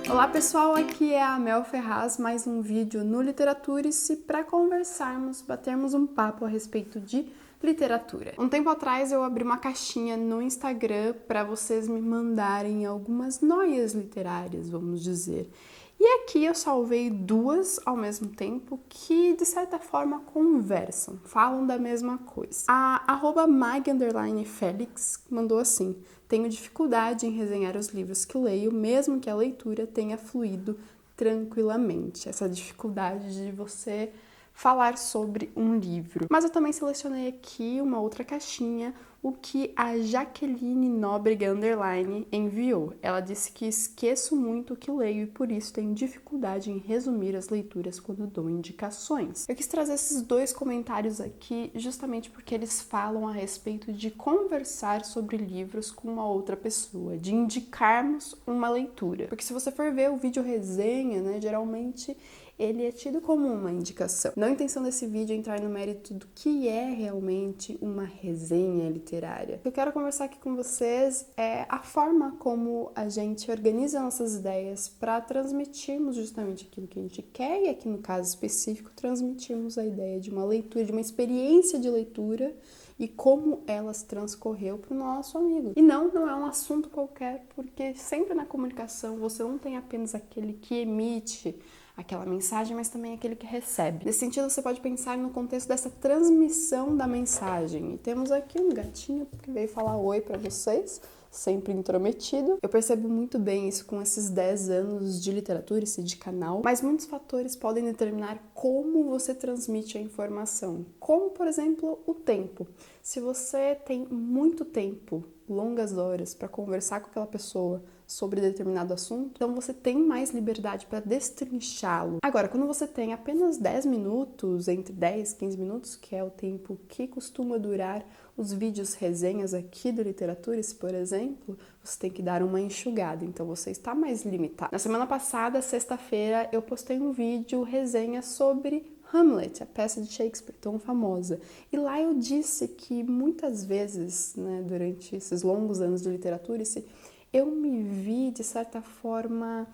Olá pessoal, aqui é a Mel Ferraz, mais um vídeo no Literaturice para conversarmos, batermos um papo a respeito de literatura. Um tempo atrás eu abri uma caixinha no Instagram para vocês me mandarem algumas noias literárias, vamos dizer. E aqui eu salvei duas ao mesmo tempo que, de certa forma, conversam, falam da mesma coisa. A @mag_felix mandou assim: tenho dificuldade em resenhar os livros que leio, mesmo que a leitura tenha fluído tranquilamente. Essa dificuldade de você falar sobre um livro. Mas eu também selecionei aqui uma outra caixinha, o que a Jaqueline Nóbrega Underline enviou. Ela disse que esqueço muito o que leio e por isso tenho dificuldade em resumir as leituras quando dou indicações. Eu quis trazer esses dois comentários aqui justamente porque eles falam a respeito de conversar sobre livros com uma outra pessoa, de indicarmos uma leitura. Porque se você for ver o vídeo resenha, né, geralmente ele é tido como uma indicação. Não a intenção desse vídeo é entrar no mérito do que é realmente uma resenha literária. O que eu quero conversar aqui com vocês é a forma como a gente organiza nossas ideias para transmitirmos justamente aquilo que a gente quer, e aqui no caso específico, transmitirmos a ideia de uma leitura, de uma experiência de leitura e como elas transcorreu para o nosso amigo. E não é um assunto qualquer, porque sempre na comunicação você não tem apenas aquele que emite aquela mensagem, mas também aquele que recebe. Nesse sentido, você pode pensar no contexto dessa transmissão da mensagem. E temos aqui um gatinho que veio falar oi para vocês, sempre intrometido. Eu percebo muito bem isso com esses 10 anos de literatura, de canal, mas muitos fatores podem determinar como você transmite a informação. Como, por exemplo, o tempo. Se você tem muito tempo, longas horas, para conversar com aquela pessoa sobre determinado assunto, então você tem mais liberdade para destrinchá-lo. Agora, quando você tem apenas 10 minutos, entre 10 e 15 minutos, que é o tempo que costuma durar os vídeos resenhas aqui do Literaturice, por exemplo, você tem que dar uma enxugada, então você está mais limitado. Na semana passada, sexta-feira, eu postei um vídeo resenha sobre Hamlet, a peça de Shakespeare tão famosa. E lá eu disse que muitas vezes, né, durante esses longos anos de Literaturice, eu me vi, de certa forma,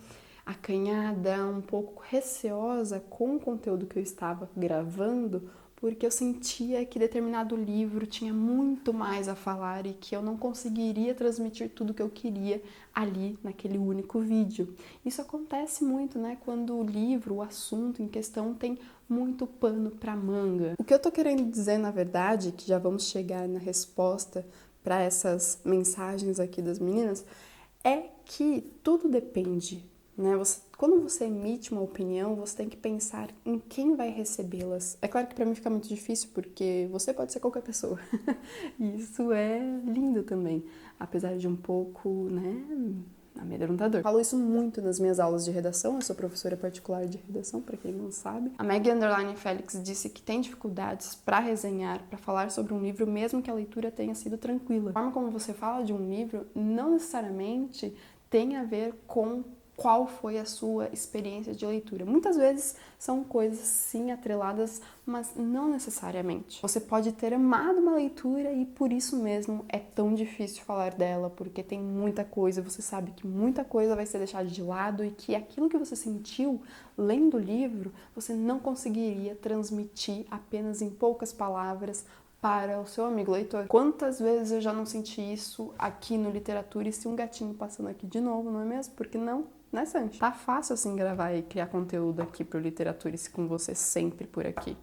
acanhada, um pouco receosa com o conteúdo que eu estava gravando, porque eu sentia que determinado livro tinha muito mais a falar e que eu não conseguiria transmitir tudo o que eu queria ali naquele único vídeo. Isso acontece muito, né, quando o livro, o assunto em questão tem muito pano para manga. O que eu tô querendo dizer, na verdade, que já vamos chegar na resposta para essas mensagens aqui das meninas, é que tudo depende, né? Quando você emite uma opinião, você tem que pensar em quem vai recebê-las. É claro que para mim fica muito difícil, porque você pode ser qualquer pessoa. E isso é lindo também, apesar de um pouco, né, amedrontador. Falo isso muito nas minhas aulas de redação, eu sou professora particular de redação, para quem não sabe. A Mag_Felix disse que tem dificuldades para resenhar, para falar sobre um livro, mesmo que a leitura tenha sido tranquila. A forma como você fala de um livro não necessariamente tem a ver com qual foi a sua experiência de leitura. Muitas vezes são coisas sim atreladas, mas não necessariamente. Você pode ter amado uma leitura e por isso mesmo é tão difícil falar dela, porque tem muita coisa, você sabe que muita coisa vai ser deixada de lado e que aquilo que você sentiu lendo o livro, você não conseguiria transmitir apenas em poucas palavras para o seu amigo leitor. Quantas vezes eu já não senti isso aqui no Literaturice, um gatinho passando aqui de novo, não é mesmo? Porque não, né, Santi? Tá fácil assim gravar e criar conteúdo aqui pro Literaturice com você sempre por aqui.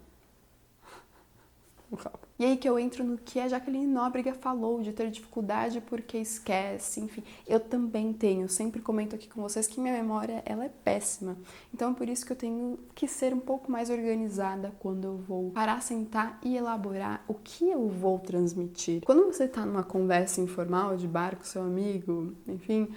E aí que eu entro no que a Jaqueline Nóbrega falou, de ter dificuldade porque esquece, enfim. Eu também tenho, sempre comento aqui com vocês que minha memória, ela é péssima. Então é por isso que eu tenho que ser um pouco mais organizada quando eu vou parar, sentar e elaborar o que eu vou transmitir. Quando você tá numa conversa informal de bar com seu amigo, enfim,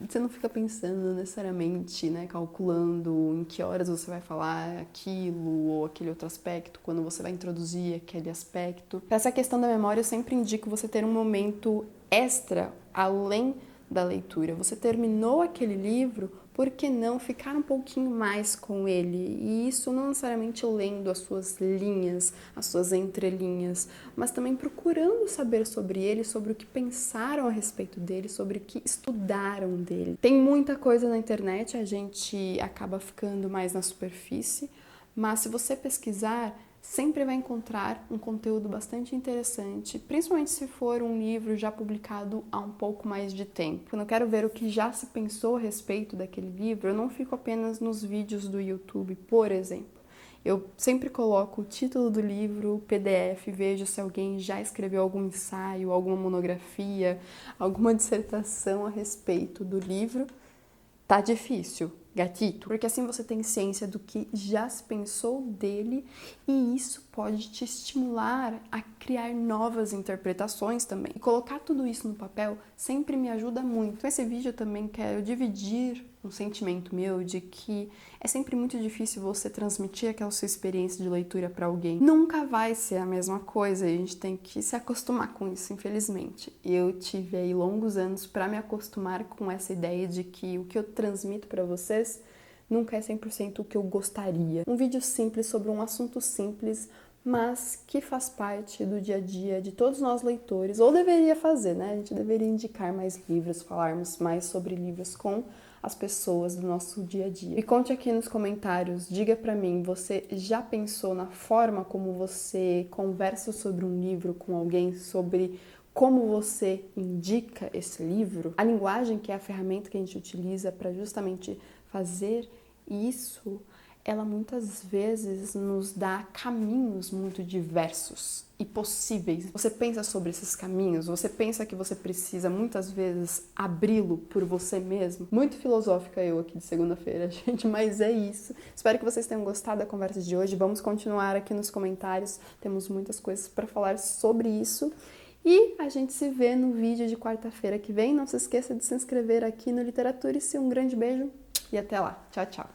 você não fica pensando necessariamente, né, calculando em que horas você vai falar aquilo ou aquele outro aspecto, quando você vai introduzir aquele aspecto. Para essa questão da memória, eu sempre indico você ter um momento extra, além da leitura. Você terminou aquele livro, por que não ficar um pouquinho mais com ele? E isso não necessariamente lendo as suas linhas, as suas entrelinhas, mas também procurando saber sobre ele, sobre o que pensaram a respeito dele, sobre o que estudaram dele. Tem muita coisa na internet, a gente acaba ficando mais na superfície, mas se você pesquisar, sempre vai encontrar um conteúdo bastante interessante, principalmente se for um livro já publicado há um pouco mais de tempo. Quando eu quero ver o que já se pensou a respeito daquele livro, eu não fico apenas nos vídeos do YouTube, por exemplo. Eu sempre coloco o título do livro, o PDF, vejo se alguém já escreveu algum ensaio, alguma monografia, alguma dissertação a respeito do livro. Tá difícil, gatito, porque assim você tem ciência do que já se pensou dele e isso pode te estimular a criar novas interpretações também. E colocar tudo isso no papel sempre me ajuda muito. Nesse vídeo eu também quero dividir um sentimento meu de que é sempre muito difícil você transmitir aquela sua experiência de leitura para alguém. Nunca vai ser a mesma coisa, a gente tem que se acostumar com isso, infelizmente. Eu tive aí longos anos para me acostumar com essa ideia de que o que eu transmito para vocês nunca é 100% o que eu gostaria. Um vídeo simples sobre um assunto simples, mas que faz parte do dia a dia de todos nós leitores, ou deveria fazer, né? A gente deveria indicar mais livros, falarmos mais sobre livros com as pessoas do nosso dia a dia. E conte aqui nos comentários, diga pra mim, você já pensou na forma como você conversa sobre um livro com alguém, sobre como você indica esse livro? A linguagem, que é a ferramenta que a gente utiliza para justamente fazer isso, ela muitas vezes nos dá caminhos muito diversos e possíveis. Você pensa sobre esses caminhos? Você pensa que você precisa muitas vezes abri-lo por você mesmo? Muito filosófica eu aqui de segunda-feira, gente, mas é isso. Espero que vocês tenham gostado da conversa de hoje. Vamos continuar aqui nos comentários. Temos muitas coisas para falar sobre isso. E a gente se vê no vídeo de quarta-feira que vem. Não se esqueça de se inscrever aqui no Literaturice. Um grande beijo e até lá. Tchau, tchau.